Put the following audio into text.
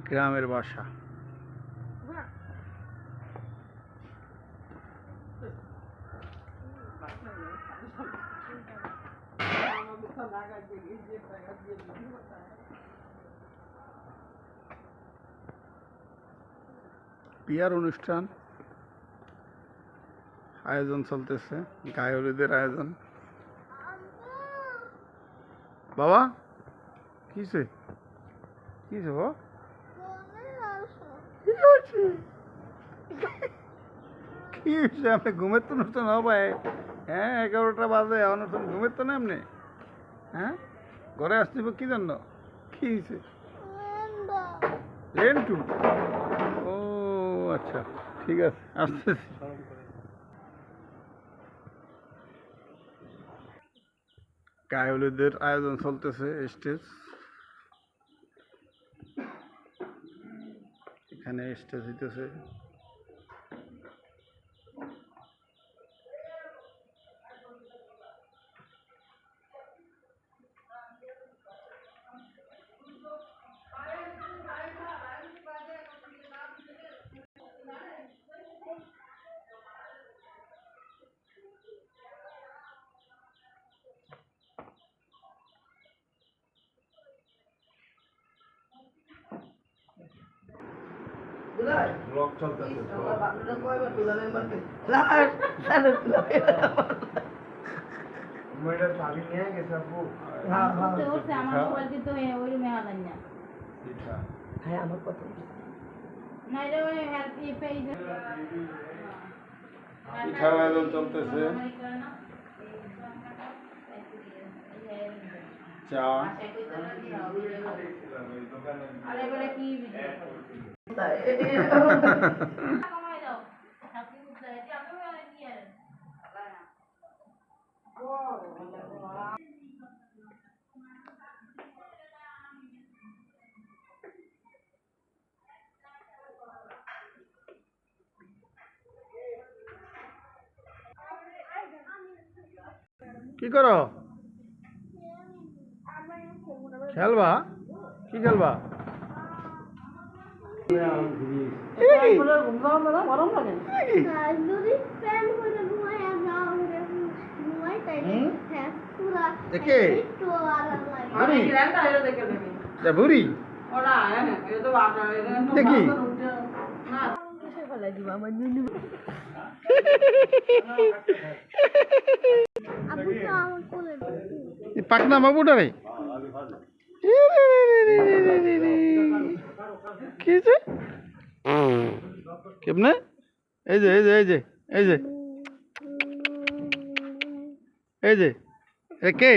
গ্রামের বাসা। বিয়ার অনুষ্ঠান আয়োজন চলতেছে, গায়ে হলুদের আয়োজন। বাবা কিসে কিসে বাবা কি হয়েছে? আপনি ঘুমের তো অনুষ্ঠান হবে? হ্যাঁ 11টা বাজে, অনুষ্ঠান ঘুমের তো না এমনি। হ্যাঁ ঘরে আসতে কি জন্য? কি হয়েছে? রেন্টু? ও আচ্ছা ঠিক আছে, আসতেছি। গায়ে হলুদের আয়োজন চলতেছে, স্টেজ। এখানে স্টেজ হইতেছে। ব্লগ চলতেছে। মেয়েটা চাবি নিয়ে গেছে আপু। হ্যাঁ আমার মোবাইল কিন্তু ওই রুমে আনাই না। হ্যাঁ আমার কথা না রে, ওই হেল্প পেজ পিঠা আয়োজন চলতেছে, চা। আরে বলে কি কি করো? খেলবা? কি খেলবা? বুড়ি দেখি পাকনা বাবুটা রে কি কেমনে? এই যে এই যে এই যে এই যে এই যে কে